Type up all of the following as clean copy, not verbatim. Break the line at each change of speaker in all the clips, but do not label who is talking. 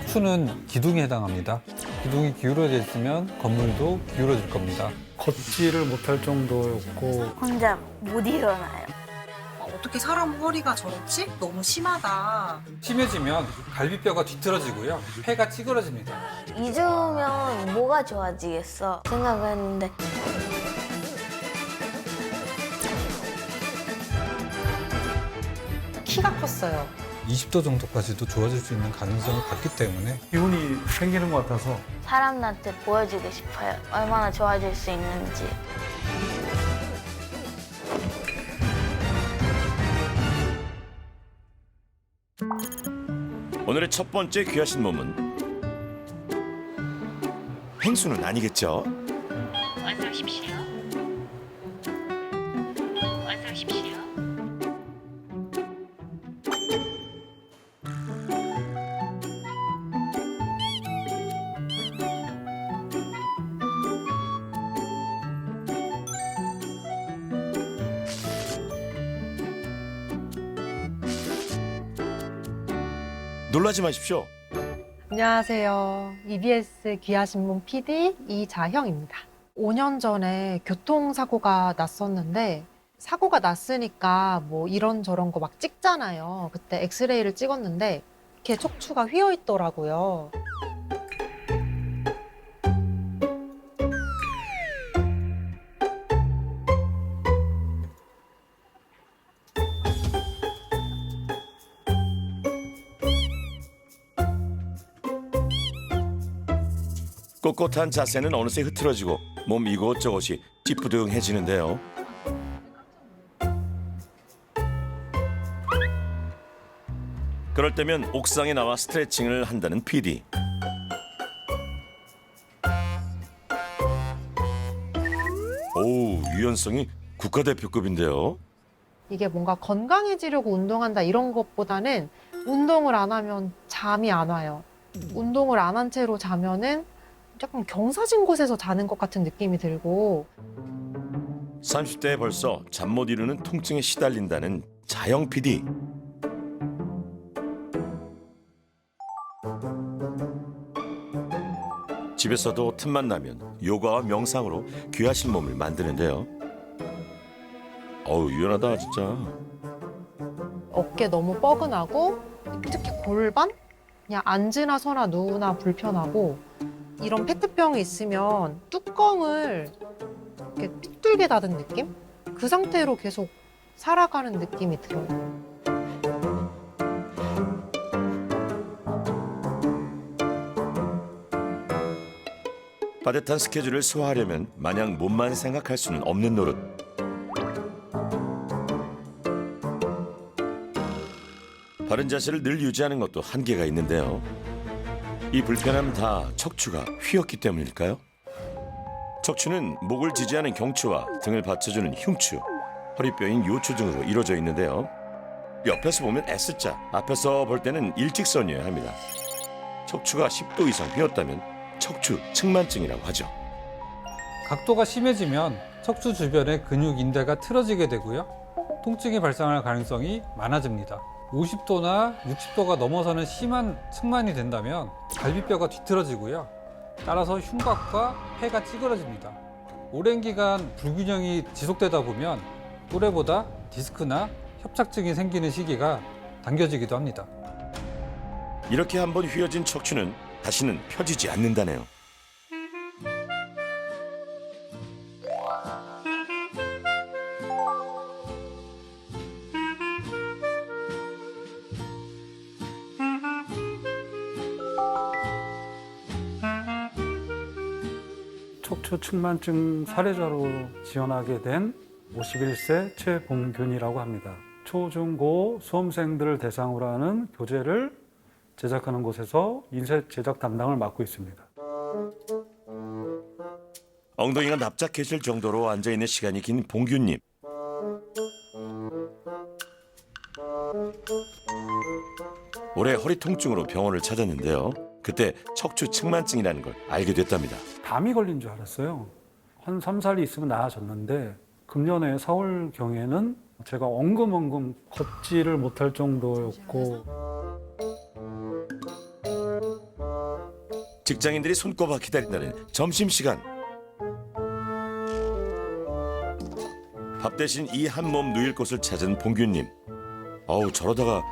척추는 기둥에 해당합니다. 기둥이 기울어져 있으면 건물도 기울어질 겁니다.
걷지를 못할 정도였고
혼자 못 일어나요.
어떻게 사람 허리가 저렇지? 너무 심하다.
심해지면 갈비뼈가 뒤틀어지고요. 폐가 찌그러집니다.
잊으면 뭐가 좋아지겠어 생각했는데
키가 컸어요.
20도 정도까지도 좋아질 수 있는 가능성이 같기 때문에
기운이 생기는 것 같아서
사람들한테 보여주고 싶어요. 얼마나 좋아질 수 있는지.
오늘의 첫 번째 귀하신 몸은 행수는 아니겠죠?
어서 오십시오. 어서 오십시오.
놀라지 마십시오.
안녕하세요. EBS 귀하신문 PD 이자형입니다. 5년 전에 교통사고가 났었는데 사고가 났으니까 뭐 이런저런 거 막 찍잖아요. 그때 엑스레이를 찍었는데 이렇게 척추가 휘어 있더라고요.
꼿꼿한 자세는 어느새 흐트러지고 몸 이곳저곳이 찌뿌둥해지는데요. 그럴 때면 옥상에 나와 스트레칭을 한다는 PD. 오, 유연성이 국가대표급인데요.
이게 뭔가 건강해지려고 운동한다 이런 것보다는 운동을 안 하면 잠이 안 와요. 운동을 안 한 채로 자면은 약간 경사진 곳에서 자는 것 같은 느낌이 들고
30대에 벌써 잠 못 이루는 통증에 시달린다는 자영 PD. 집에서도 틈만 나면 요가와 명상으로 귀하신 몸을 만드는데요. 어우, 유연하다 진짜.
어깨 너무 뻐근하고 특히 골반? 그냥 앉으나 서나 누우나 불편하고 이런 페트병이 있으면 뚜껑을 이렇게 뚝뚫게 닫은 느낌? 그 상태로 계속 살아가는 느낌이 들어요.
빠듯한 스케줄을 소화하려면 마냥 몸만 생각할 수는 없는 노릇. 바른 자세를 늘 유지하는 것도 한계가 있는데요. 이 불편함 다 척추가 휘었기 때문일까요? 척추는 목을 지지하는 경추와 등을 받쳐주는 흉추, 허리뼈인 요추 등으로 이루어져 있는데요. 옆에서 보면 S자, 앞에서 볼 때는 일직선이어야 합니다. 척추가 10도 이상 휘었다면 척추 측만증이라고 하죠.
각도가 심해지면 척추 주변의 근육 인대가 틀어지게 되고요. 통증이 발생할 가능성이 많아집니다. 50도나 60도가 넘어서는 심한 측만이 된다면 갈비뼈가 뒤틀어지고요. 따라서 흉곽과 폐가 찌그러집니다. 오랜 기간 불균형이 지속되다 보면 또래보다 디스크나 협착증이 생기는 시기가 당겨지기도 합니다.
이렇게 한번 휘어진 척추는 다시는 펴지지 않는다네요.
척추 측만증 사례자로 지원하게 된 51세 최봉균이라고 합니다. 초, 중, 고 수험생들을 대상으로 하는 교재를 제작하는 곳에서 인쇄 제작 담당을 맡고 있습니다.
엉덩이가 납작해질 정도로 앉아있는 시간이 긴 봉균님. 올해 허리 통증으로 병원을 찾았는데요. 그때 척추 측만증이라는 걸 알게 됐답니다.
담이 걸린 줄 알았어요. 한 3, 4일 있으면 나아졌는데 금년에 4월경에는 제가 엉금엉금 걷지를 못할 정도였고
직장인들이 손꼽아 기다린다는 점심시간. 밥 대신 이 한 몸 누일 곳을 찾은 봉규님. 어우, 저러다가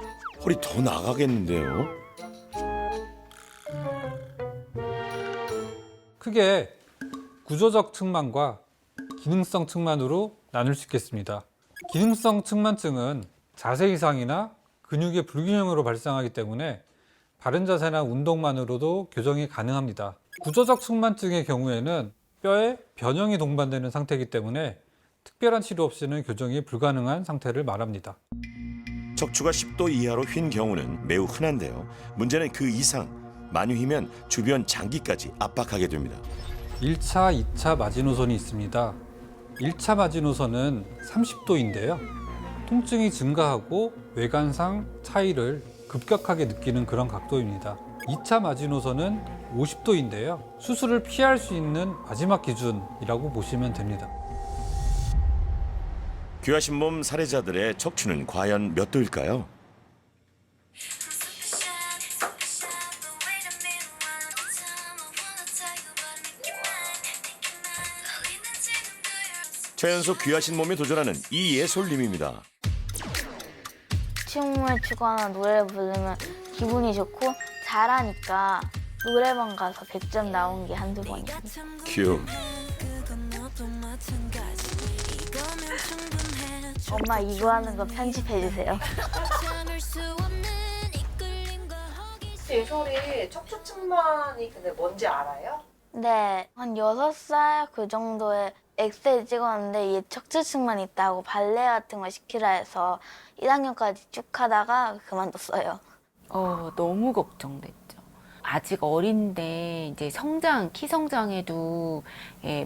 허리 더 나가겠는데요.
크게 구조적 측만과 기능성 측만으로 나눌 수 있겠습니다. 기능성 측만증은 자세 이상이나 근육의 불균형으로 발생하기 때문에 바른 자세나 운동만으로도 교정이 가능합니다. 구조적 측만증의 경우에는 뼈에 변형이 동반되는 상태이기 때문에 특별한 치료 없이는 교정이 불가능한 상태를 말합니다.
척추가 10도 이하로 휜 경우는 매우 흔한데요. 문제는 그 이상 많이 휘면 주변 장기까지 압박하게 됩니다.
1차, 2차 마지노선이 있습니다. 1차 마지노선은 30도인데요. 통증이 증가하고 외관상 차이를 급격하게 느끼는 그런 각도입니다. 2차 마지노선은 50도인데요. 수술을 피할 수 있는 마지막 기준이라고 보시면 됩니다.
귀하신 몸 사례자들의 척추는 과연 몇 도일까요? 최연소 귀하신 몸에 도전하는 이예솔님입니다.
춤을 추거나 노래 부르면 기분이 좋고 잘하니까 노래방 가서 100점 나온 게 한두 번이에요.
큐.
엄마 이거 하는 거 편집해 주세요.
예솔이 척추 측만이 근데 뭔지 알아요?
네, 한 6살 그 정도에 엑스레이 찍었는데 이게 척추측만 있다고 발레 같은 거 시키라 해서 1학년까지 쭉 하다가 그만뒀어요.
너무 걱정됐죠. 아직 어린데 이제 키 성장에도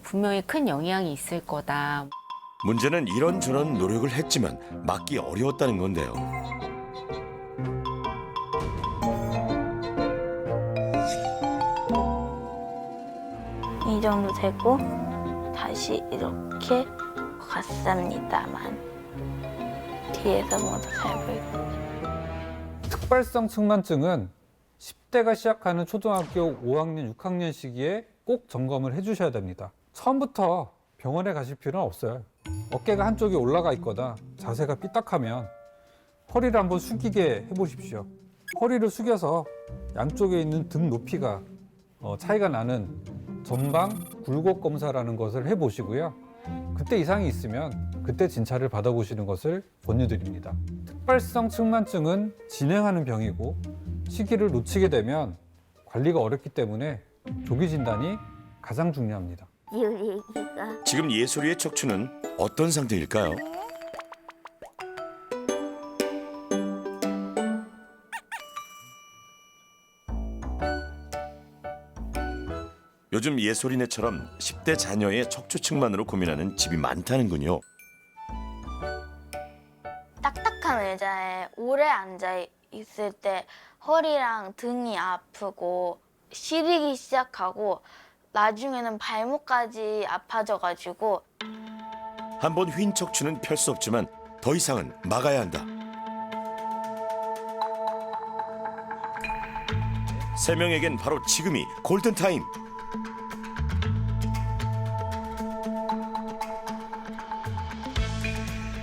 분명히 큰 영향이 있을 거다.
문제는 이런저런 노력을 했지만 막기 어려웠다는 건데요.
이 정도 되고 다시 이렇게 갔습니다만 뒤에서 모두 잘 보이고.
특발성 측만증은 10대가 시작하는 초등학교 5학년, 6학년 시기에 꼭 점검을 해주셔야 됩니다. 처음부터 병원에 가실 필요는 없어요. 어깨가 한쪽이 올라가 있거나 자세가 삐딱하면 허리를 한번 숙이게 해보십시오. 허리를 숙여서 양쪽에 있는 등 높이가 차이가 나는 전방 굴곡 검사라는 것을 해보시고요. 그때 이상이 있으면 그때 진찰을 받아보시는 것을 권유드립니다. 특발성 측만증은 진행하는 병이고 시기를 놓치게 되면 관리가 어렵기 때문에 조기 진단이 가장 중요합니다.
이 얘기가
지금 예솔이의 척추는 어떤 상태일까요? 요즘 예솔이네처럼 10대 자녀의 척추 측만으로 고민하는 집이 많다는군요.
딱딱한 의자에 오래 앉아 있을 때 허리랑 등이 아프고 시리기 시작하고 나중에는 발목까지 아파져가지고
한번 휜 척추는 펼 수 없지만 더 이상은 막아야 한다. 세 명에겐 바로 지금이 골든타임.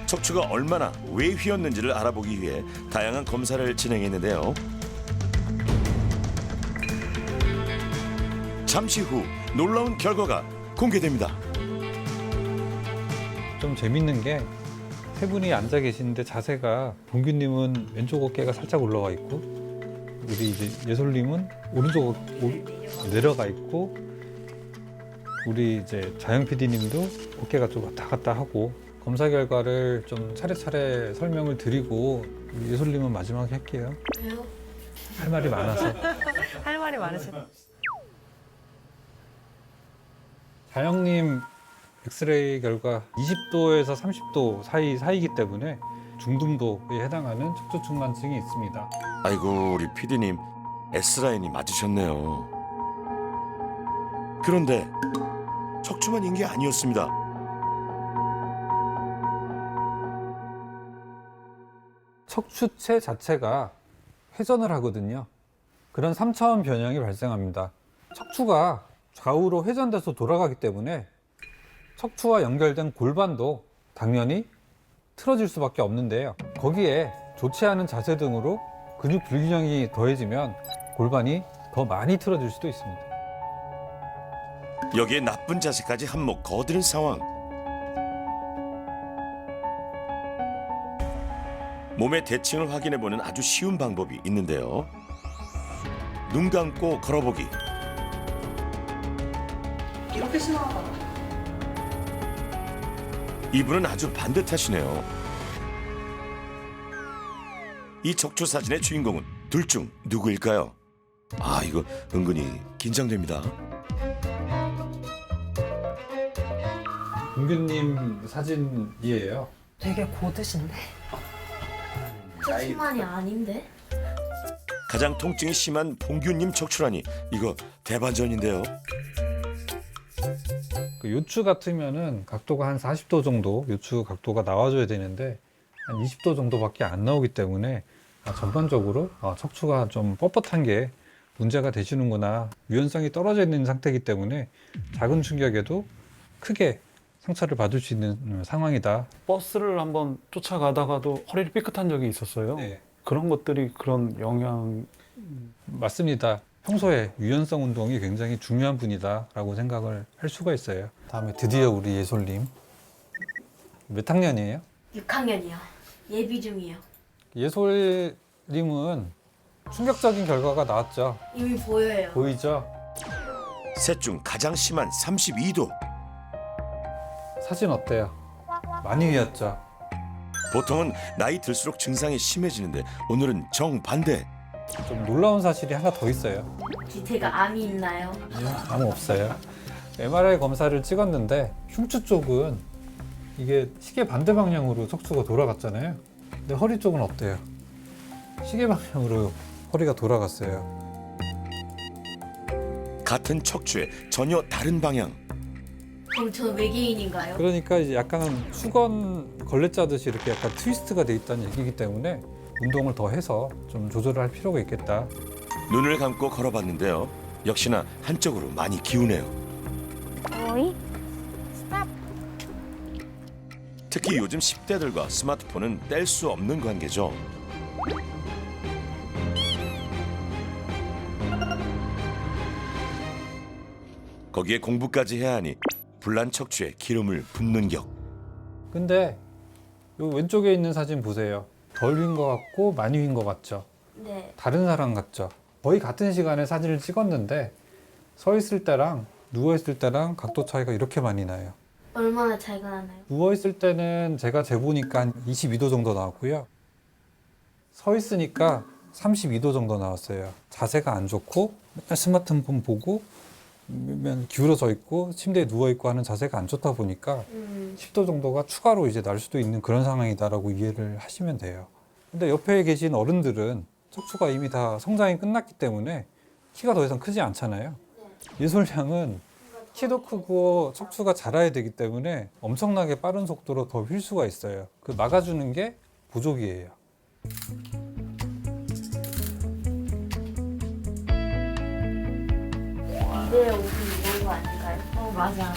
척추가 얼마나 왜 휘었는지를 알아보기 위해 다양한 검사를 진행했는데요. 잠시 후 놀라운 결과가 공개됩니다.
좀 재밌는 게 세 분이 앉아 계시는데 자세가 봉규님은 왼쪽 어깨가 살짝 올라가 있고 우리 이제 예솔님은 오른쪽 내려가 있고 우리 이제 자영 PD님도 어깨가 좀 왔다 갔다 하고 검사 결과를 좀 차례차례 설명을 드리고 우리 예솔님은 마지막에 할게요.
왜요?
할 말이 많아서.
할 말이 많으시.
자영님 엑스레이 결과 20도에서 30도 사이이기 때문에 중등도에 해당하는 척추 측만증이 있습니다.
아이고 우리 PD님 S라인이 맞으셨네요. 그런데 척추만인 게 아니었습니다.
척추체 자체가 회전을 하거든요. 그런 3차원 변형이 발생합니다. 척추가 좌우로 회전돼서 돌아가기 때문에 척추와 연결된 골반도 당연히 틀어질 수밖에 없는데요. 거기에 좋지 않은 자세 등으로 근육 불균형이 더해지면 골반이 더 많이 틀어질 수도 있습니다.
여기에 나쁜 자세까지 한몫 거드는 상황. 몸의 대칭을 확인해보는 아주 쉬운 방법이 있는데요. 눈 감고 걸어보기.
이렇게 심하다.
이분은 아주 반듯하시네요. 이 척추 사진의 주인공은 둘 중 누구일까요? 아, 이거 은근히 긴장됩니다.
봉규님 사진이에요.
되게 고드신데?
측만이 아닌데?
가장 통증이 심한 봉규님 척추라니 이거 대반전인데요.
그 요추 같으면은 각도가 한 40도 정도 요추 각도가 나와줘야 되는데 한 20도 정도밖에 안 나오기 때문에 전반적으로 척추가 좀 뻣뻣한 게 문제가 되시는구나, 유연성이 떨어져 있는 상태이기 때문에 작은 충격에도 크게 상처를 받을 수 있는 상황이다.
버스를 한번 쫓아가다가도 허리를 삐끗한 적이 있었어요.
네,
그런 것들이 그런 영향.
맞습니다. 평소에 유연성 운동이 굉장히 중요한 분이다라고 생각을 할 수가 있어요. 다음에 드디어 우리 예솔님. 몇 학년이에요?
6학년이요. 예비 중이요.
예솔님은 충격적인 결과가 나왔죠.
이미 보여요.
보이죠?
셋 중 가장 심한 32도.
사진 어때요? 많이 위였죠?
보통은 나이 들수록 증상이 심해지는데 오늘은 정반대.
좀 놀라운 사실이 하나 더 있어요.
뒤태가 암이 있나요?
아무 없어요. MRI 검사를 찍었는데 흉추 쪽은 이게 시계 반대 방향으로 척추가 돌아갔잖아요. 근데 허리 쪽은 어때요? 시계 방향으로 허리가 돌아갔어요.
같은 척추에 전혀 다른 방향.
그럼 저는 외계인인가요?
그러니까 이제 약간 수건 걸레 짜듯이 이렇게 약간 트위스트가 돼 있다는 얘기이기 때문에 운동을 더 해서 좀 조절을 할 필요가 있겠다.
눈을 감고 걸어봤는데요. 역시나 한쪽으로 많이 기우네요.
어이?
특히 요즘 10대들과 스마트폰은 뗄 수 없는 관계죠. 거기에 공부까지 해야 하니 불난 척추에 기름을 붓는 격.
근데 요 왼쪽에 있는 사진 보세요. 덜 휜 것 같고 많이 휜 것 같죠?
네.
다른 사람 같죠? 거의 같은 시간에 사진을 찍었는데 서 있을 때랑 누워 있을 때랑 각도 차이가 이렇게 많이 나요.
얼마나 차이가 나나요?
누워 있을 때는 제가 재보니까 한 22도 정도 나왔고요. 서 있으니까 32도 정도 나왔어요. 자세가 안 좋고 맨날 스마트폰 보고 맨날 기울어져 있고 침대에 누워 있고 하는 자세가 안 좋다 보니까 10도 정도가 추가로 이제 날 수도 있는 그런 상황이다라고 이해를 하시면 돼요. 근데 옆에 계신 어른들은 척추가 이미 다 성장이 끝났기 때문에 키가 더 이상 크지 않잖아요. 예솔양은 키도 크고 척추가 자라야 되기 때문에 엄청나게 빠른 속도로 더 휠 수가 있어요. 그 막아주는 게 보조기예요.
이대 옷은 이런 거 아닌가요? 맞아.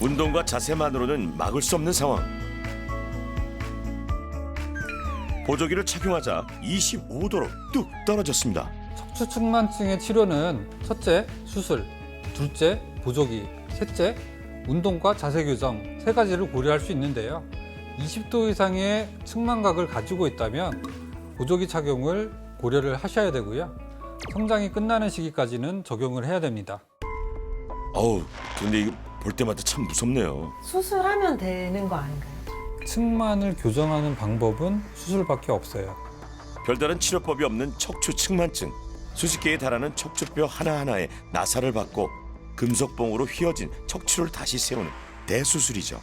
운동과 자세만으로는 막을 수 없는 상황. 보조기를 착용하자 25도로 뚝 떨어졌습니다.
척추 측만증의 치료는 첫째, 수술, 둘째, 보조기, 셋째, 운동과 자세 교정 세 가지를 고려할 수 있는데요. 20도 이상의 측만각을 가지고 있다면 보조기 착용을 고려를 하셔야 되고요. 성장이 끝나는 시기까지는 적용을 해야 됩니다.
어우, 근데 이거 볼 때마다 참 무섭네요.
수술하면 되는 거 아닌가요?
측만을 교정하는 방법은 수술밖에 없어요.
별다른 치료법이 없는 척추 측만증. 수십 개에 달하는 척추뼈 하나하나에 나사를 받고 금속봉으로 휘어진 척추를 다시 세우는 대수술이죠.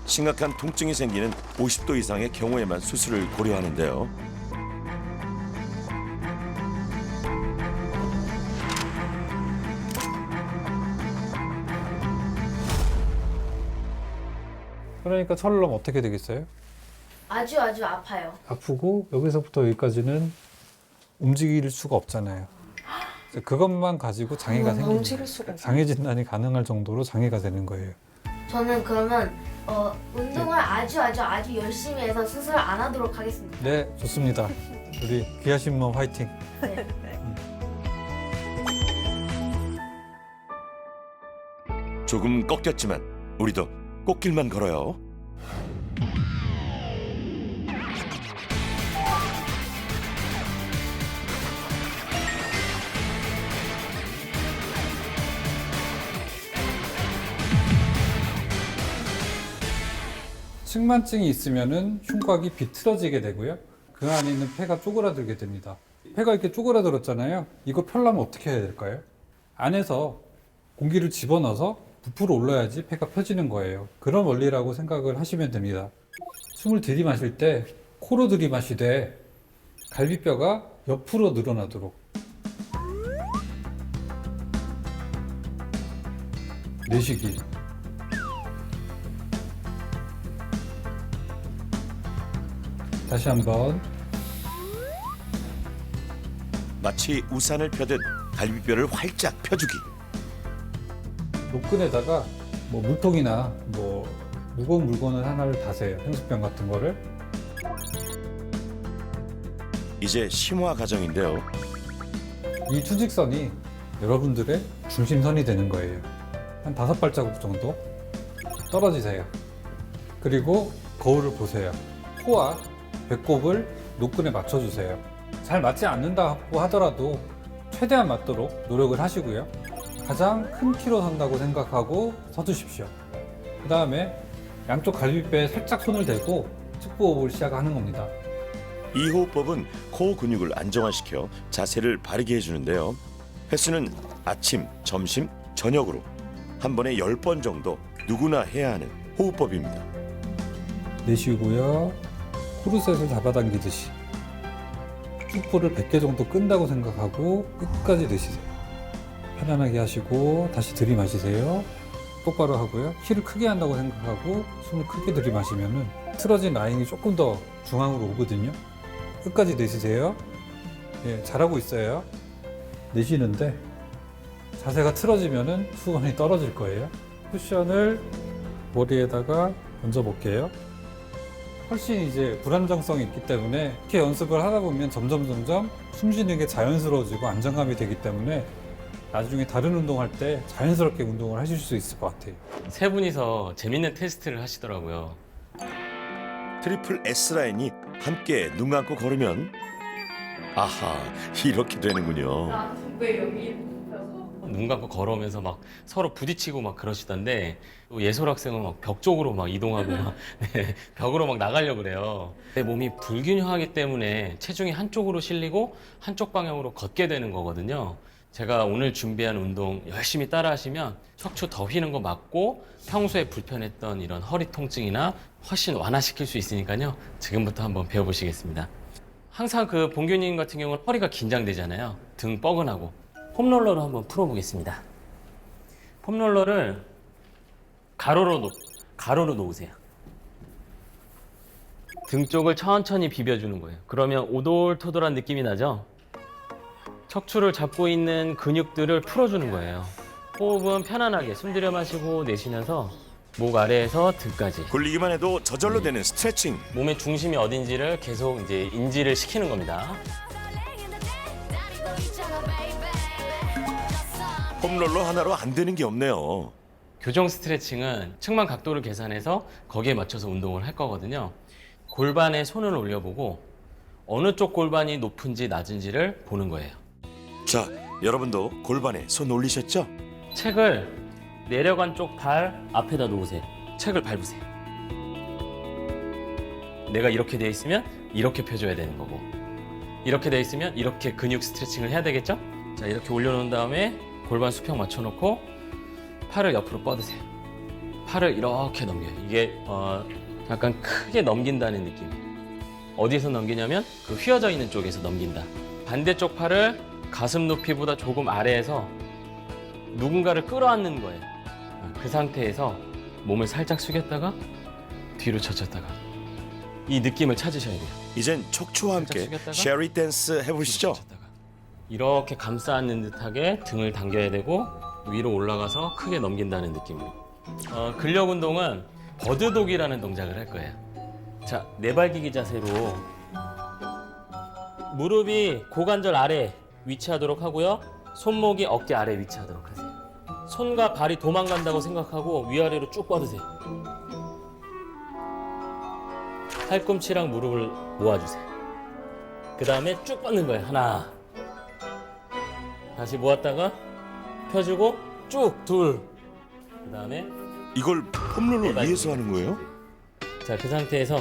심각한 통증이 생기는 50도 이상의 경우에만 수술을 고려하는데요.
그러니까 철럼 어떻게 되겠어요?
아주 아파요.
아프고 여기서부터 여기까지는 움직일 수가 없잖아요. 그것만 가지고 장애가 생깁니다. 장애 진단이 가능할 정도로 장애가 되는 거예요.
저는 그러면 운동을 아주 열심히 해서 수술 안 하도록 하겠습니다.
네, 좋습니다. 우리 귀하신 몸 화이팅.
조금 꺾였지만 우리도 꽃길만 걸어요.
측만증이 있으면은 흉곽이 비틀어지게 되고요. 그 안에 있는 폐가 쪼그라들게 됩니다. 폐가 이렇게 쪼그라들었잖아요. 이거 펴려면 어떻게 해야 될까요? 안에서 공기를 집어넣어서 부풀어 올라야지 폐가 펴지는 거예요. 그런 원리라고 생각을 하시면 됩니다. 숨을 들이마실 때 코로 들이마시되 갈비뼈가 옆으로 늘어나도록, 내쉬기. 다시 한번.
마치 우산을 펴듯 갈비뼈를 활짝 펴주기.
노끈에다가 뭐 물통이나 뭐 무거운 물건을 하나를 다세요. 향수병 같은 거를.
이제 심화 과정인데요.
이 투직선이 여러분들의 중심선이 되는 거예요. 한 5발자국 정도 떨어지세요. 그리고 거울을 보세요. 코와 배꼽을 노끈에 맞춰주세요. 잘 맞지 않는다고 하더라도 최대한 맞도록 노력을 하시고요. 가장 큰 키로 선다고 생각하고 서주십시오. 그 다음에 양쪽 갈비뼈에 살짝 손을 대고 측부호흡을 시작하는 겁니다.
이 호흡법은 코어 근육을 안정화시켜 자세를 바르게 해주는데요. 횟수는 아침, 점심, 저녁으로 한 번에 10번 정도 누구나 해야 하는 호흡법입니다.
내쉬고요. 코르셋을 잡아당기듯이 축포를 100개 정도 끈다고 생각하고 끝까지 내쉬세요. 편안하게 하시고 다시 들이마시세요. 똑바로 하고요. 키를 크게 한다고 생각하고 숨을 크게 들이마시면은 틀어진 라인이 조금 더 중앙으로 오거든요. 끝까지 내쉬세요. 예, 잘하고 있어요. 내쉬는데 자세가 틀어지면은 수건이 떨어질 거예요. 쿠션을 머리에다가 얹어볼게요. 훨씬 이제 불안정성이 있기 때문에 이렇게 연습을 하다 보면 점점 숨 쉬는 게 자연스러워지고 안정감이 되기 때문에 나중에 다른 운동할 때 자연스럽게 운동을 하실 수 있을 것 같아요.
세 분이서 재밌는 테스트를 하시더라고요.
트리플 S라인이 함께 눈 감고 걸으면 아하, 이렇게 되는군요.
눈 감고 걸어오면서 막 서로 부딪히고 막 그러시던데 또 예솔 학생은 막 벽 쪽으로 막 이동하고 막 네, 벽으로 막 나가려고 그래요. 내 몸이 불균형하기 때문에 체중이 한쪽으로 실리고 한쪽 방향으로 걷게 되는 거거든요. 제가 오늘 준비한 운동 열심히 따라 하시면 척추 더 휘는 거 맞고 평소에 불편했던 이런 허리 통증이나 훨씬 완화시킬 수 있으니까요. 지금부터 한번 배워보시겠습니다. 항상 그 봉규님 같은 경우는 허리가 긴장되잖아요. 등 뻐근하고. 폼롤러로 한번 풀어보겠습니다. 폼롤러를 가로로 놓으세요. 등 쪽을 천천히 비벼주는 거예요. 그러면 오돌토돌한 느낌이 나죠? 척추를 잡고 있는 근육들을 풀어주는 거예요. 호흡은 편안하게 숨 들여 마시고 내쉬면서 목 아래에서 등까지.
굴리기만 해도 저절로 되는 스트레칭.
몸의 중심이 어딘지를 계속 이제 인지를 시키는 겁니다.
폼롤러 하나로 안 되는 게 없네요.
교정 스트레칭은 측만 각도를 계산해서 거기에 맞춰서 운동을 할 거거든요. 골반에 손을 올려보고 어느 쪽 골반이 높은지 낮은지를 보는 거예요.
자, 여러분도 골반에 손 올리셨죠?
책을 내려간 쪽 발 앞에다 놓으세요. 책을 밟으세요. 내가 이렇게 돼 있으면 이렇게 펴줘야 되는 거고, 이렇게 돼 있으면 이렇게 근육 스트레칭을 해야 되겠죠? 자, 이렇게 올려놓은 다음에 골반 수평 맞춰놓고 팔을 옆으로 뻗으세요. 팔을 이렇게 넘겨요. 이게 약간 크게 넘긴다는 느낌. 어디서 넘기냐면 그 휘어져 있는 쪽에서 넘긴다. 반대쪽 팔을 가슴 높이보다 조금 아래에서 누군가를 끌어안는 거예요. 그 상태에서 몸을 살짝 숙였다가 뒤로 젖혔다가 이 느낌을 찾으셔야 돼요.
이젠 척추와 함께
숙였다가
쉐리 댄스 해보시죠.
젖혔다가. 이렇게 감싸 안는 듯하게 등을 당겨야 되고 위로 올라가서 크게 넘긴다는 느낌으로. 근력 운동은 버드독이라는 동작을 할 거예요. 자, 네발기기 자세로 무릎이 고관절 아래 위치하도록 하고요. 손목이 어깨 아래 위치하도록 하세요. 손과 발이 도망간다고 생각하고 위아래로 쭉 뻗으세요. 팔꿈치랑 무릎을 모아주세요. 그 다음에 쭉 뻗는 거예요. 하나. 다시 모았다가 펴주고 쭉 둘. 그 다음에
이걸 폼롤러 위에서 하는 거예요?
자, 그 상태에서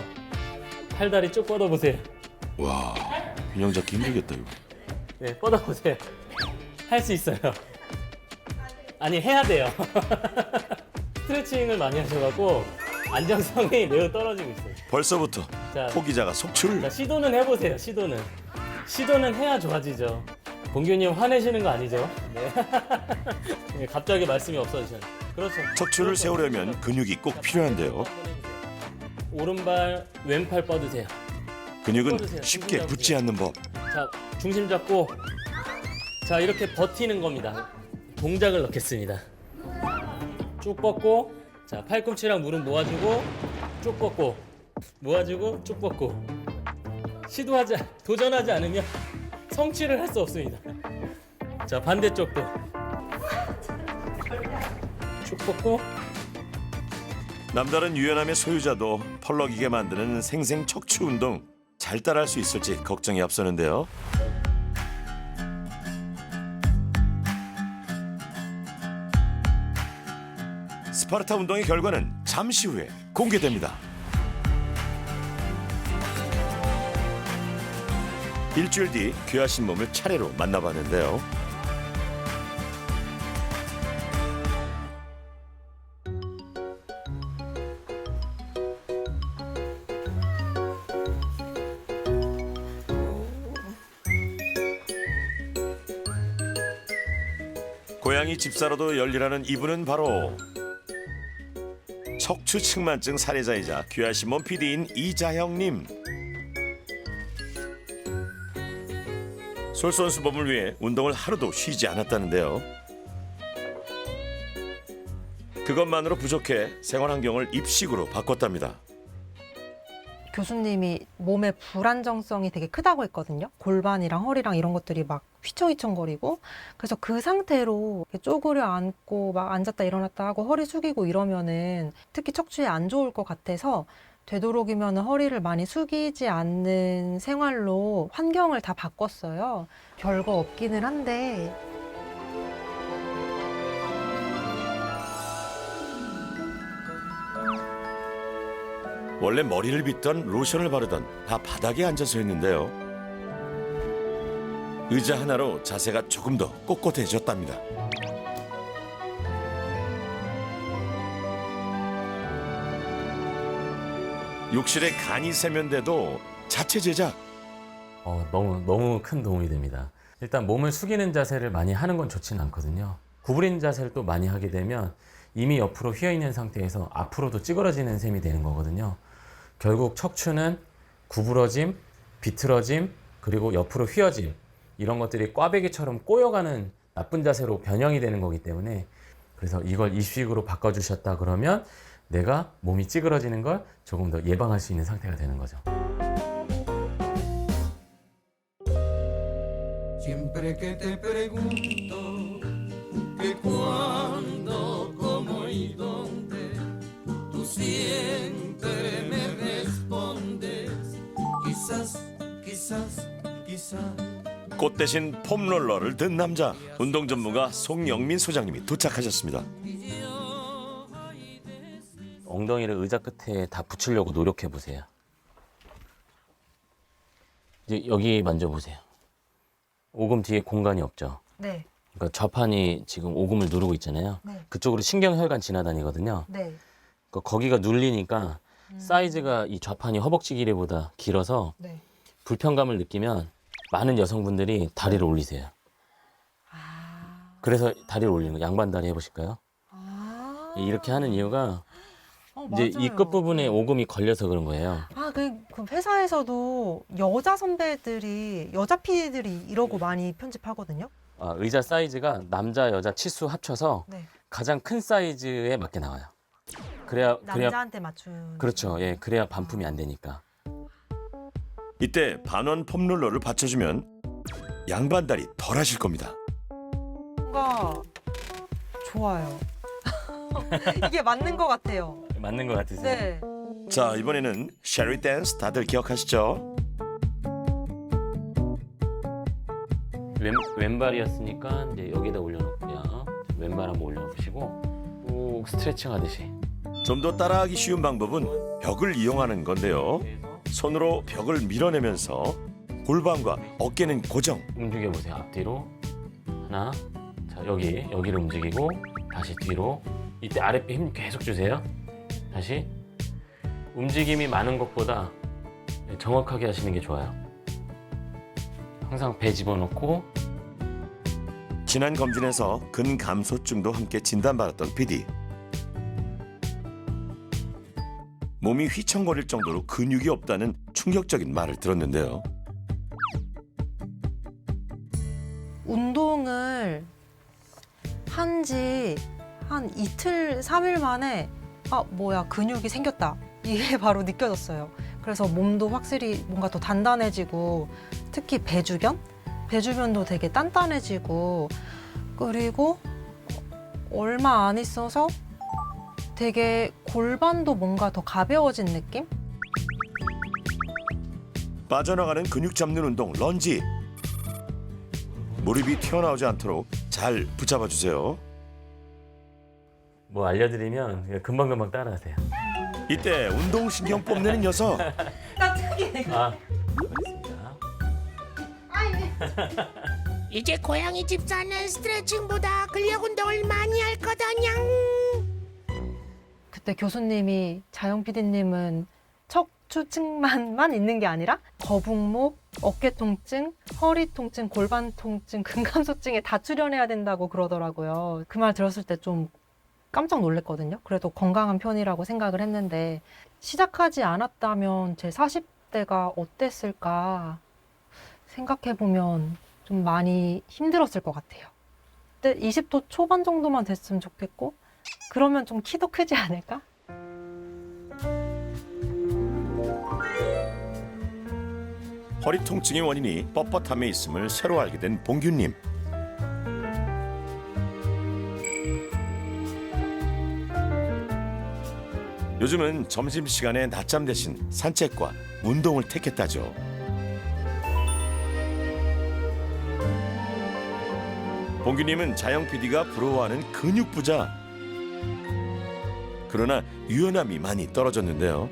팔다리 쭉 뻗어보세요.
와, 균형 잡기 힘들겠다 이거.
네, 뻗어보세요. 할 수 있어요. 아니, 해야 돼요. 스트레칭을 많이 하셔갖고 안정성이 매우 떨어지고 있어요.
벌써부터
자,
포기자가 속출.
자, 시도는 해보세요. 시도는 해야 좋아지죠. 봉규님 화내시는 거 아니죠? 네. 네, 갑자기 말씀이 없어지셔요. 그렇죠.
척추를
그렇죠.
세우려면 근육이 꼭 필요한데요.
오른발, 왼팔 뻗으세요.
근육은
뻗으세요.
쉽게
중심
붙지 않는 법.
자, 중심 잡고 자, 이렇게 버티는 겁니다. 동작을 넣겠습니다. 쭉 뻗고 자, 팔꿈치랑 무릎 모아주고 쭉 뻗고 모아주고 쭉 뻗고 도전하지 않으면 성취를 할 수 없습니다. 자, 반대쪽도 쭉 뻗고
남다른 유연함의 소유자도 펄럭이게 만드는 생생 척추 운동 잘 따라할 수 있을지 걱정이 앞서는데요. 스파르타 운동의 결과는 잠시 후에 공개됩니다. 일주일 뒤 귀하신 몸을 차례로 만나봤는데요. 고양이 집사로도 열일하는 이분은 바로 척추 측만증 사례자이자 귀하신 몸 PD인 이자형님. 솔선수범을 위해 운동을 하루도 쉬지 않았다는데요. 그것만으로 부족해 생활 환경을 입식으로 바꿨답니다.
교수님이 몸의 불안정성이 되게 크다고 했거든요. 골반이랑 허리랑 이런 것들이 막 휘청휘청거리고, 그래서 그 상태로 이렇게 쪼그려 앉고 막 앉았다 일어났다 하고 허리 숙이고 이러면은 특히 척추에 안 좋을 것 같아서 되도록이면 허리를 많이 숙이지 않는 생활로 환경을 다 바꿨어요. 별거 없기는 한데
원래 머리를 빗던 로션을 바르던 다 바닥에 앉아서 했는데요. 의자 하나로 자세가 조금 더 꼿꼿해졌답니다. 욕실에 간이 세면대도 자체 제작.
너무 큰 도움이 됩니다. 일단 몸을 숙이는 자세를 많이 하는 건 좋지는 않거든요. 구부린 자세를 또 많이 하게 되면 이미 옆으로 휘어있는 상태에서 앞으로도 찌그러지는 셈이 되는 거거든요. 결국 척추는 구부러짐, 비틀어짐, 그리고 옆으로 휘어짐, 이런 것들이 꽈배기처럼 꼬여가는 나쁜 자세로 변형이 되는 거기 때문에, 그래서 이걸 입식으로 바꿔주셨다 그러면 내가 몸이 찌그러지는 걸 조금 더 예방할 수 있는 상태가 되는 거죠.
Siempre que te pregunto que cuándo, cómo y dónde, tú siempre me respondes, quizás, quizás, quizás.
꽃 대신 폼롤러를 든 남자, 운동 전문가 송영민 소장님이 도착하셨습니다.
엉덩이를 의자 끝에 다 붙이려고 노력해 보세요. 이제 여기 만져보세요. 오금 뒤에 공간이 없죠.
네,
그러니까 좌판이 지금 오금을 누르고 있잖아요.
네.
그쪽으로 신경혈관 지나다니거든요.
네.
그러니까 거기가 눌리니까 사이즈가 이 좌판이 허벅지 길이보다 길어서
네.
불편감을 느끼면 많은 여성분들이 다리를 올리세요. 그래서 다리를 올리는 거, 양반 다리 해보실까요? 이렇게 하는 이유가 이제 이
맞아요.
끝부분에 오금이 걸려서 그런 거예요.
그 회사에서도 여자 선배들이, 여자 PD들이 이러고 많이 편집하거든요.
의자 사이즈가 남자 여자 치수 합쳐서
네.
가장 큰 사이즈에 맞게 나와요. 그래야
남자한테 맞춘.
그렇죠. 예, 그래야 반품이 안 되니까.
이때 반원 폼롤러를 받쳐주면 양반다리 덜 하실 겁니다.
뭔가 좋아요. 이게 맞는 것 같아요.
맞는 것 같으세요?
네.
자, 이번에는 쉐리 댄스 다들 기억하시죠?
왼발이었으니까 이제 여기다 올려놓고요. 왼발 한번 올려보시고 꾹 스트레칭 하듯이.
좀 더 따라하기 쉬운 방법은 벽을 이용하는 건데요. 손으로 벽을 밀어내면서 골반과 어깨는 고정.
움직여 보세요. 앞뒤로 하나. 자 여기를 움직이고 다시 뒤로. 이때 아랫배 힘 계속 주세요. 다시. 움직임이 많은 것보다 정확하게 하시는 게 좋아요. 항상 배 집어넣고.
지난 검진에서 근감소증도 함께 진단받았던 PD. 몸이 휘청거릴 정도로 근육이 없다는 충격적인 말을 들었는데요.
운동을 한 지 한 이틀, 3일 만에 뭐야, 근육이 생겼다. 이게 바로 느껴졌어요. 그래서 몸도 확실히 뭔가 더 단단해지고, 특히 배주변도 되게 단단해지고, 그리고 얼마 안 있어서 되게 골반도 뭔가 더 가벼워진 느낌?
빠져나가는 근육 잡는 운동 런지. 무릎이 튀어나오지 않도록 잘 붙잡아 주세요.
뭐 알려드리면 금방금방 따라하세요.
이때 운동신경 뽐내는 녀석.
알겠습니다.
이제 고양이 집사는 스트레칭보다 근력 운동을 많이 할 거다냥.
그때 교수님이, 자영 PD님은 척추측만만 있는 게 아니라 거북목, 어깨 통증, 허리 통증, 골반 통증, 근감소증에 다 출연해야 된다고 그러더라고요. 그 말 들었을 때 좀 깜짝 놀랐거든요. 그래도 건강한 편이라고 생각을 했는데, 시작하지 않았다면 제 40대가 어땠을까 생각해보면 좀 많이 힘들었을 것 같아요. 그때 20도 초반 정도만 됐으면 좋겠고, 그러면 좀 키도 크지 않을까?
허리 통증의 원인이 뻣뻣함에 있음을 새로 알게 된 봉규님. 요즘은 점심시간에 낮잠 대신 산책과 운동을 택했다죠. 봉규님은 자영 PD가 부러워하는 근육 부자. 그러나 유연함이 많이 떨어졌는데요.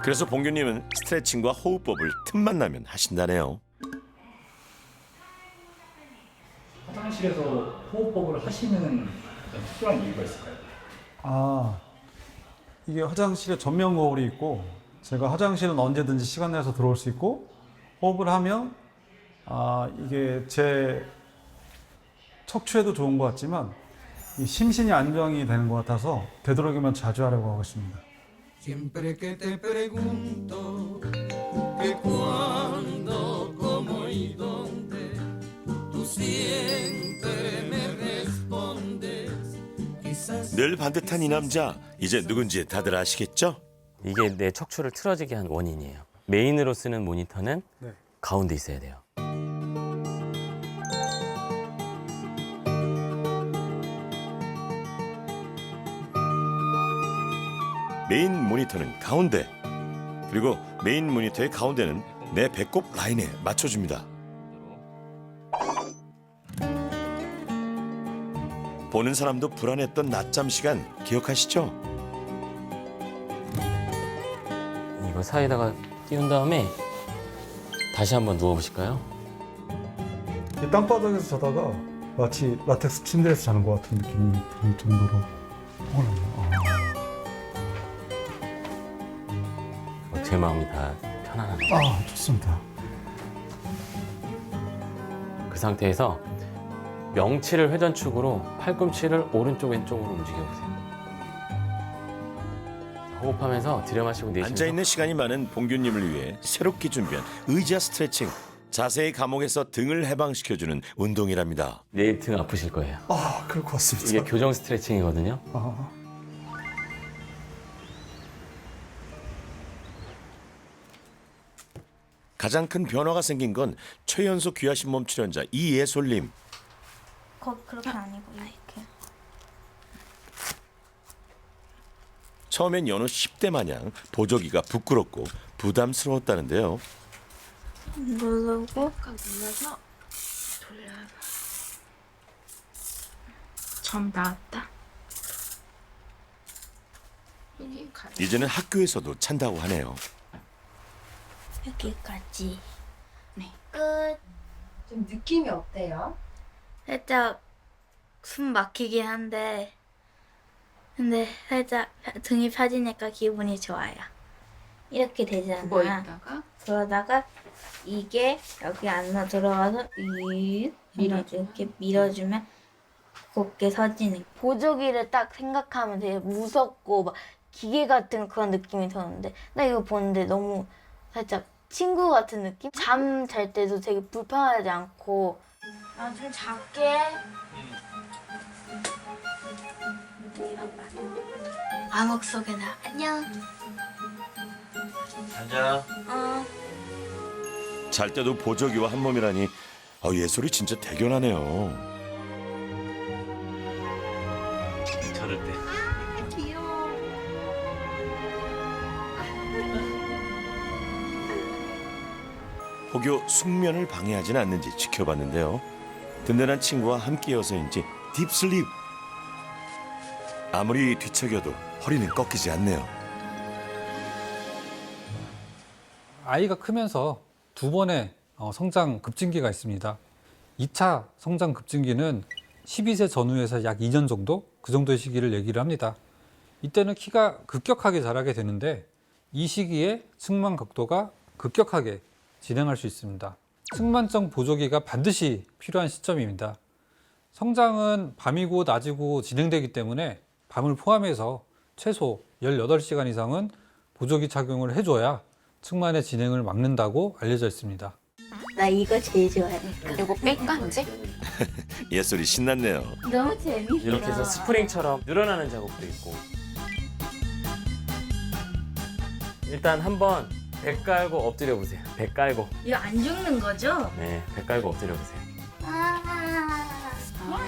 그래서 봉규님은 스트레칭과 호흡법을 틈만 나면 하신다네요.
화장실에서 호흡법을 하시는 특별한 이유가 있을까요?
이게 화장실에 전면 거울이 있고, 제가 화장실은 언제든지 시간 내서 들어올 수 있고, 호흡을 하면 이게 제 척추에도 좋은 것 같지만 이 심신이 안정이 되는 것 같아서 되도록이면 자주 하려고 하고 있습니다.
Siempre que te pregunto que cuándo, cómo y dónde, tú siempre me respondes. Quizás
늘 반듯한 이 남자, 이제 누군지 다들 아시겠죠?
이게 내 척추를 틀어지게 한 원인이에요. 메인으로 쓰는 모니터는
네.
가운데 있어야 돼요.
메인 모니터는 가운데, 그리고 메인 모니터의 가운데는 내 배꼽 라인에 맞춰줍니다. 보는 사람도 불안했던 낮잠 시간 기억하시죠?
이거 사이에다가 띄운 다음에 다시 한번 누워보실까요?
이 땅바닥에서 자다가 마치 라텍스 침대에서 자는 것 같은 느낌이 들 정도로 피곤합니다.
제 마음이 다 편안하네요.
좋습니다.
그 상태에서 명치를 회전축으로 팔꿈치를 오른쪽 왼쪽으로 움직여보세요. 호흡하면서 들여마시고 내쉬면서
앉아있는 시간이 많은 봉규님을 위해 새롭게 준비한 의자 스트레칭. 자세히 감옥에서 등을 해방시켜주는 운동이랍니다.
내일 등 아프실 거예요.
아, 그럴 것 같습니다.
이게 교정 스트레칭이거든요.
가장 큰 변화가 생긴 건 최연소 귀하신 몸 출연자 이예솔님.
그렇게 아니고 이렇게.
처음엔 연호 10대 마냥 보조기가 부끄럽고 부담스러웠다는데요.
누르고
눌러서 돌려봐. 점 나왔다.
이제는 학교에서도 찬다고 하네요.
여기까지.
네.
끝.
좀 느낌이 어때요?
살짝 숨 막히긴 한데 근데 살짝 등이 펴지니까 기분이 좋아요. 이렇게 되잖아.
누워 있다가
그러다가 이게 여기 안으로 들어가서 이렇게 밀어주면 곱게 서지는. 보조기를 딱 생각하면 되게 무섭고 막 기계 같은 그런 느낌이 드는데 나 이거 보는데 너무 살짝 친구 같은 느낌? 잠 잘 때도 되게 불편하지 않고. 나 좀 작게. 암흑 속에 나 안녕.
앉아.
잘 때도 보조기와 한 몸이라니 예솔이 진짜 대견하네요.
저럴 때.
혹여 숙면을 방해하진 않는지 지켜봤는데요. 든든한 친구와 함께여서인지 딥슬립. 아무리 뒤척여도 허리는 꺾이지 않네요.
아이가 크면서 두 번의 성장 급증기가 있습니다. 2차 성장 급증기는 12세 전후에서 약 2년 정도? 그 정도의 시기를 얘기를 합니다. 이때는 키가 급격하게 자라게 되는데 이 시기에 측만 각도가 급격하게 진행할 수 있습니다. 측만적 보조기가 반드시 필요한 시점입니다. 성장은 밤이고 낮이고 진행되기 때문에 밤을 포함해서 최소 18시간 이상은 보조기 착용을 해줘야 측만의 진행을 막는다고 알려져 있습니다.
나 이거 제일 좋아해.
이거 뺄까 이제?
예솔이 신났네요.
너무 재밌어.
이렇게 해서 스프링처럼 늘어나는 작업도 있고. 일단 한번 배 깔고 엎드려 보세요. 배 깔고.
이거 안 죽는 거죠?
네, 배 깔고 엎드려 보세요.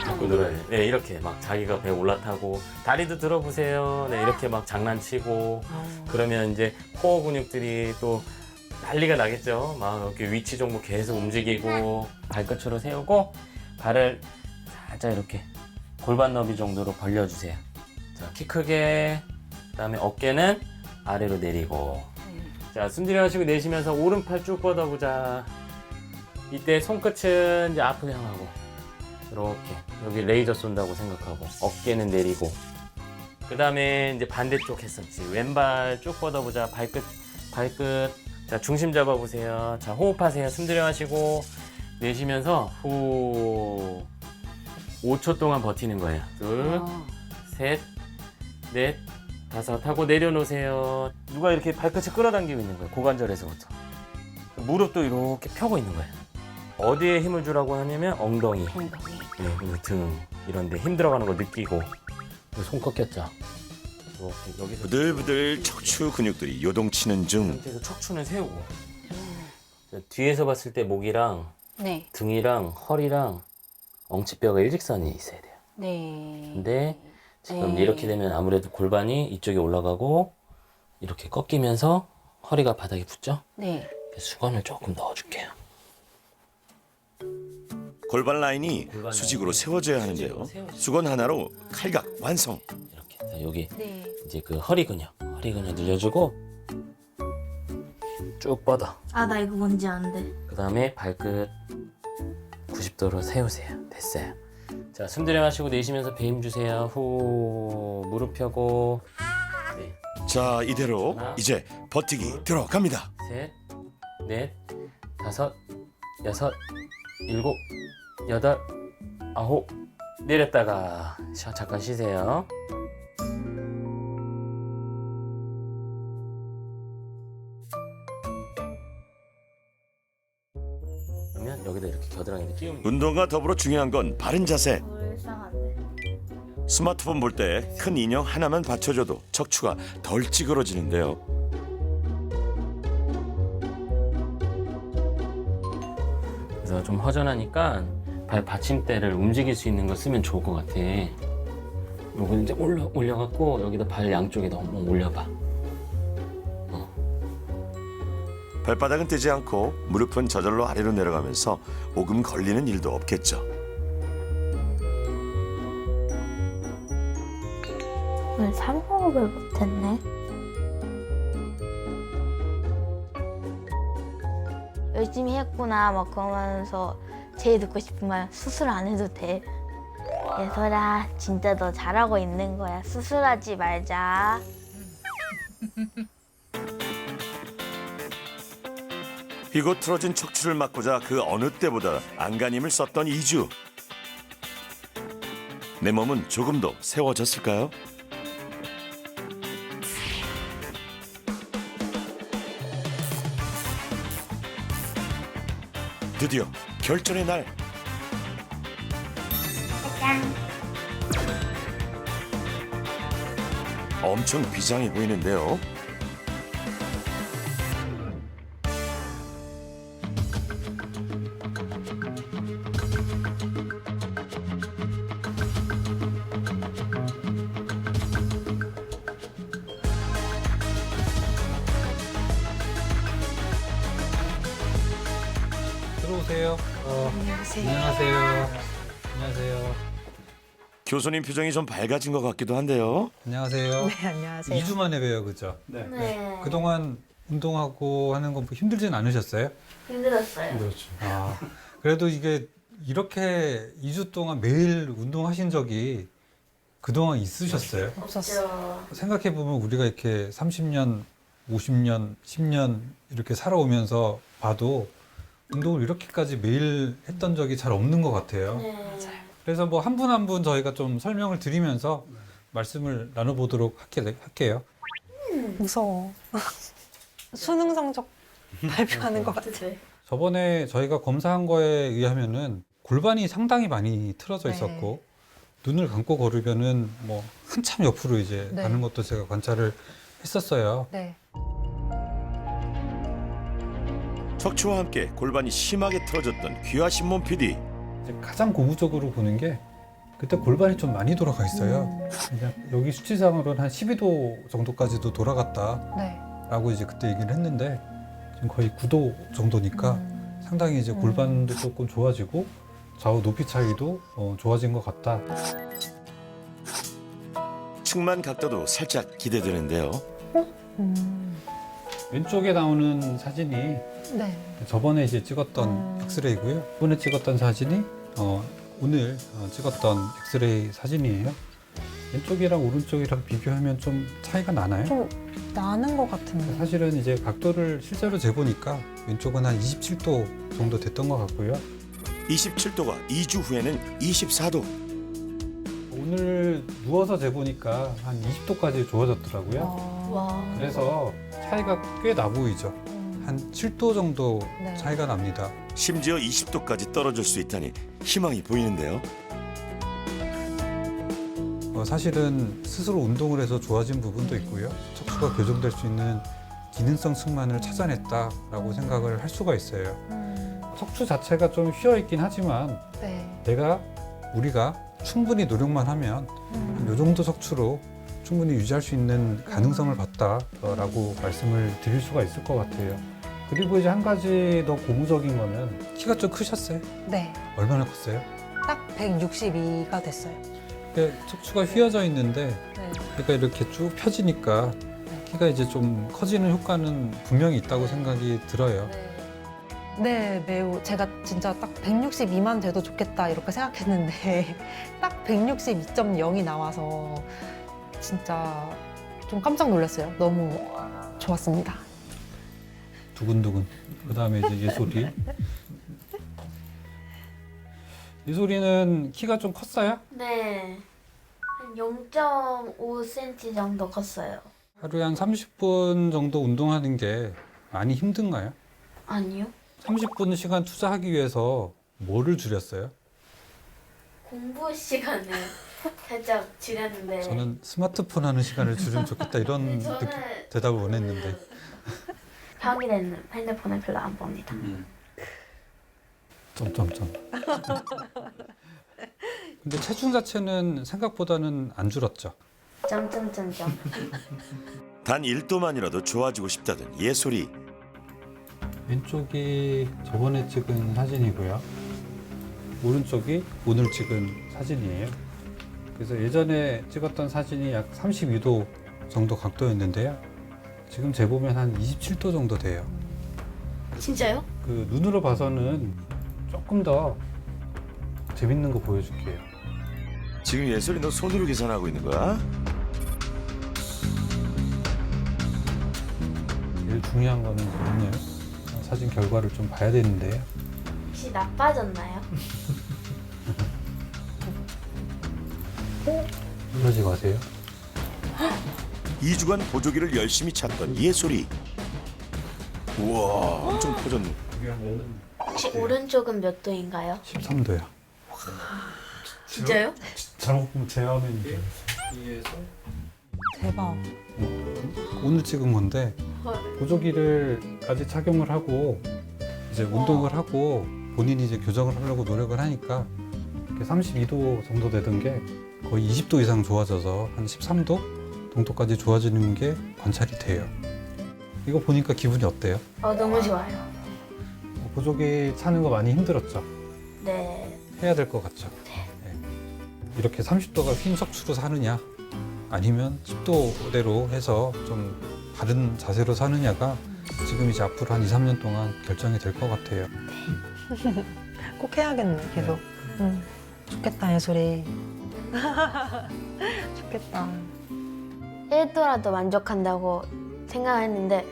자꾸 늘어야 돼. 네, 이렇게 막 자기가 배 올라타고 다리도 들어보세요. 네, 이렇게 막 장난치고 그러면 이제 코어 근육들이 또 난리가 나겠죠. 막 이렇게 위치 정보 계속 움직이고 발끝으로 세우고 발을 살짝 이렇게 골반 너비 정도로 벌려주세요. 자, 키 크게. 그다음에 어깨는 아래로 내리고. 자, 숨 들여마시고 내쉬면서 오른팔 쭉 뻗어보자. 이때 손끝은 이제 앞을 향하고 이렇게 여기 레이저 쏜다고 생각하고 어깨는 내리고. 그 다음에 이제 반대쪽 했었지. 왼발 쭉 뻗어보자. 발끝. 자, 중심 잡아보세요. 자, 호흡하세요. 숨 들여마시고 내쉬면서 후 5초 동안 버티는 거예요. 둘, 셋, 넷, 다섯 하고 내려놓으세요. 누가 이렇게 발끝을 끌어당기고 있는 거예요. 고관절에서부터. 무릎도 이렇게 펴고 있는 거예요. 어디에 힘을 주라고 하냐면 엉덩이, 네, 그리고 등 이런 데 힘 들어가는 거 느끼고. 손 꺾였죠? 이렇게 여기서
부들부들 척추 근육들이 요동치는 중.
상태에서 척추는 세우고. 뒤에서 봤을 때 목이랑
네.
등이랑 허리랑 엉치뼈가 일직선이 있어야 돼요.
네.
근데 지금
네.
이렇게 되면 아무래도 골반이 이쪽에 올라가고 이렇게 꺾이면서 허리가 바닥에 붙죠?
네.
수건을 조금 넣어줄게요.
골반 라인이 수직으로 세워져야 하는데요. 수건 하나로 칼각 완성.
이렇게. 자, 여기
네.
이제 그 허리 근육 늘려주고 쭉 뻗어.
아, 나 이거 뭔지 안 돼.
그 다음에 발끝 90도로 세우세요. 됐어요. 자, 숨 들여마시고 내쉬면서 배 힘 주세요. 후, 무릎 펴고. 네.
자, 이대로 이제 버티기 들어갑니다.
셋, 넷, 다섯, 여섯, 일곱, 여덟, 아홉. 내렸다가 잠깐 쉬세요. 그러면 여기다 이렇게 겨드랑이를 끼우면
운동과 더불어 중요한 건 바른 자세.
불쌍한데.
스마트폰 볼 때 큰 인형 하나만 받쳐줘도 척추가 덜 찌그러지는데요.
그래서 좀 허전하니까 발 받침대를 움직일 수 있는 거 쓰면 좋을 것 같아. 요거 이제 올려갖고 여기다 발 양쪽에다 한번 올려봐.
발바닥은 뜨지 않고 무릎은 저절로 아래로 내려가면서 오금 걸리는 일도 없겠죠.
오늘 3호흡을 못했네. 열심히 했구나 막 그러면서 제일 듣고 싶은 말 수술 안 해도 돼. 예설아 진짜 너 잘하고 있는 거야. 수술하지 말자.
휘고 틀어진 척추를 막고자 그 어느 때보다 안간힘을 썼던 2주. 내 몸은 조금 더 세워졌을까요? 드디어 결전의 날. 엄청 비장해 보이는데요.
들어오세요. 안녕하세요. 안녕하세요.
교수님 표정이 좀 밝아진 것 같기도 한데요.
안녕하세요.
네, 안녕하세요.
2주 만에 봬요, 그죠?
네.
그동안 운동하고 하는 거 힘들진 않으셨어요?
힘들었어요.
그렇죠. 그래도 이게 이렇게 2주 동안 매일 운동하신 적이 그동안 있으셨어요?
없었어.
생각해보면 우리가 이렇게 30년, 50년, 10년 이렇게 살아오면서 봐도 운동을 이렇게까지 매일 했던 적이 잘 없는 것 같아요.
네.
그래서 뭐 한 분 한 분 저희가 좀 설명을 드리면서 말씀을 나눠보도록 할게요.
무서워. 수능 성적 발표하는 것 같아.
저번에 저희가 검사한 거에 의하면은 골반이 상당히 많이 틀어져
네.
있었고 눈을 감고 걸으면은 뭐 한참 옆으로 이제
네.
가는 것도 제가 관찰을 했었어요.
네.
척추와 함께 골반이 심하게 틀어졌던 귀하신 몸 PD.
이제 가장 고무적으로 보는 게 그때 골반이 좀 많이 돌아가 있어요. 그냥 여기 수치상으로는 한 12도 정도까지도 돌아갔다라고
네.
이제 그때 얘기를 했는데 지금 거의 9도 정도니까 상당히 이제 골반도 조금 좋아지고 좌우 높이 차이도 좋아진 것 같다.
측만 각도도 살짝 기대되는데요.
왼쪽에 나오는 사진이
네.
저번에 이제 찍었던 엑스레이고요. 이번에 찍었던 사진이 오늘 찍었던 엑스레이 사진이에요. 왼쪽이랑 오른쪽이랑 비교하면 좀 차이가 나나요?
좀 나는 것 같은데.
사실은 이제 각도를 실제로 재보니까 왼쪽은 한 27도 정도 됐던 것 같고요.
27도가 2주 후에는 24도.
오늘 누워서 재보니까 한 20도까지 좋아졌더라고요.
와.
그래서 차이가 꽤 나 보이죠. 한 7도 정도
네.
차이가 납니다.
심지어 20도까지 떨어질 수 있다니 희망이 보이는데요.
사실은 스스로 운동을 해서 좋아진 부분도 있고요. 척추가 교정될 수 있는 기능성 측만을 찾아냈다라고 생각을 할 수가 있어요. 척추 자체가 좀 휘어 있긴 하지만
네.
우리가 충분히 노력만 하면 이 정도 척추로 충분히 유지할 수 있는 가능성을 봤다라고 말씀을 드릴 수가 있을 것 같아요. 그리고 이제 한 가지 더 고무적인 거는 키가 좀 크셨어요?
네.
얼마나 컸어요?
딱 162가 됐어요.
척추가 휘어져 있는데
네.
그러니까 이렇게 쭉 펴지니까 키가 이제 좀 커지는 효과는 분명히 있다고 생각이 들어요.
네, 매우 제가 진짜 딱 162만 돼도 좋겠다 이렇게 생각했는데 딱 162.0이 나와서 진짜 좀 깜짝 놀랐어요. 너무 좋았습니다.
두근두근. 그 다음에 이제 예솔이. 예솔이는 키가 좀 컸어요?
네. 한 0.5cm 정도 컸어요.
하루에 한 30분 정도 운동하는 게 많이 힘든가요?
아니요.
30분 시간 투자하기 위해서 뭐를 줄였어요?
공부 시간을 살짝 줄였는데.
저는 스마트폰 하는 시간을 줄이면 좋겠다 이런
저는
대답을 원했는데.
평일에는 핸드폰을 별로 안 봅니다.
점점점. 근데 체중 자체는 생각보다는 안 줄었죠.
점점점점.
단 1도만이라도 좋아지고 싶다던 예솔이.
왼쪽이 저번에 찍은 사진이고요. 오른쪽이 오늘 찍은 사진이에요. 그래서 예전에 찍었던 사진이 약 32도 정도 각도였는데요. 지금 재보면 한 27도 정도 돼요.
진짜요?
그 눈으로 봐서는 조금 더 재밌는 거 보여줄게요.
지금 예솔이 너 손으로 계산하고 있는 거야?
제일 중요한 거는 오늘 사진 결과를 좀 봐야 되는데요.
혹시 나빠졌나요?
그러지 마세요.
2주간 보조기를 열심히 찾던 예솔이. 우와, 엄청 커졌네.
혹시 오른쪽은 몇 도인가요?
13도요.
진짜요?
잘못 보면 제 화면이
대박.
오늘 찍은 건데 보조기를까지 착용을 하고 이제 운동을 하고 본인이 이제 교정을 하려고 노력을 하니까 32도 정도 되던 게 거의 20도 이상 좋아져서 한 13도 정도까지 좋아지는 게 관찰이 돼요. 이거 보니까 기분이 어때요?
너무 좋아요.
보조기 차는 거 많이 힘들었죠?
네.
해야 될 것 같죠? 네. 이렇게 30도가 흰 척추로 사느냐 아니면 10도대로 해서 좀 바른 자세로 사느냐가 지금 이제 앞으로 한 2, 3년 동안 결정이 될 것 같아요.
꼭 해야겠네, 계속. 응. 좋겠다, 예솔이. 좋겠다.
1도라도 만족한다고 생각했는데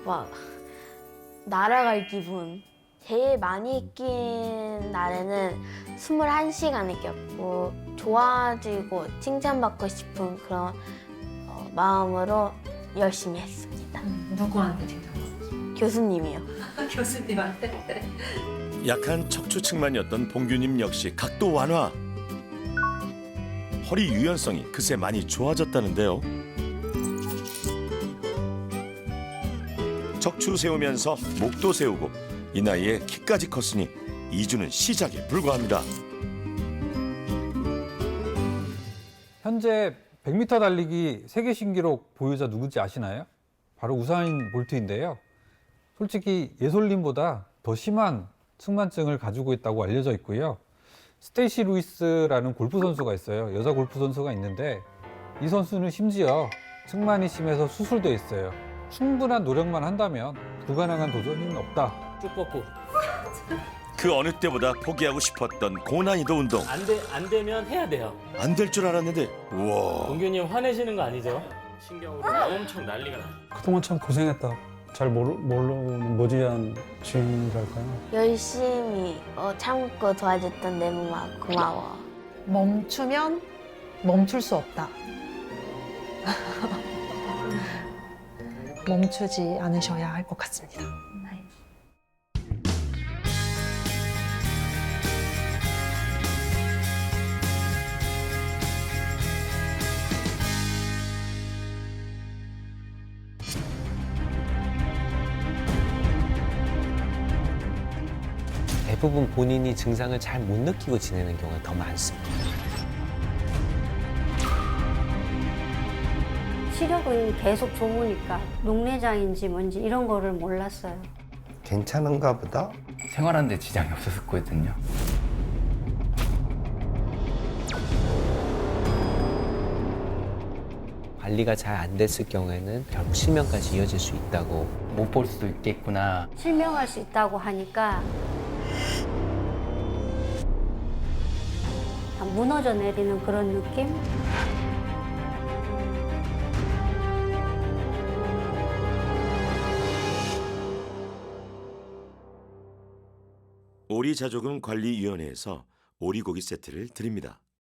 막 날아갈 기분. 제일 많이 낀 날에는 21시간을 꼈고 좋아지고 칭찬받고 싶은 그런 마음으로 열심히 했습니다.
누구한테 칭찬?
교수님이요.
교수님한테?
약한 척추측만이었던 봉규님 역시 각도 완화. 허리 유연성이 그새 많이 좋아졌다는데요. 척추 세우면서 목도 세우고 이 나이에 키까지 컸으니 2주는 시작에 불과합니다.
현재 100m 달리기 세계 신기록 보유자 누군지 아시나요? 바로 우사인 볼트인데요. 솔직히 예솔님보다 더 심한 측만증을 가지고 있다고 알려져 있고요. 스테이시 루이스라는 골프 선수가 있어요. 여자 골프 선수가 있는데 이 선수는 심지어 측만이 심해서 수술돼 있어요. 충분한 노력만 한다면 불가능한 도전은 없다.
쭉 뻗고.
그 어느 때보다 포기하고 싶었던 고난이도 운동.
안 되면 해야 돼요.
안 될 줄 알았는데 우와.
동규님 화내시는 거 아니죠? 신경으로 엄청 난리가 나.
그동안 참 고생했다. 잘 모르는 머지않은 주인이랄까요?
열심히 참고 도와줬던 내 몸아 고마워.
멈추면 멈출 수 없다. 멈추지 않으셔야 할 것 같습니다.
대부분 본인이 증상을 잘 못 느끼고 지내는 경우가 더 많습니다.
시력은 계속 좋으니까 녹내장인지 뭔지 이런 거를 몰랐어요.
괜찮은가 보다?
생활하는 데 지장이 없었거든요.
관리가 잘 안 됐을 경우에는 결국 실명까지 이어질 수 있다고.
못 볼 수도 있겠구나.
실명할 수 있다고 하니까 무너져 내리는 그런 느낌?
오리자조금 관리위원회에서 오리고기 세트를 드립니다.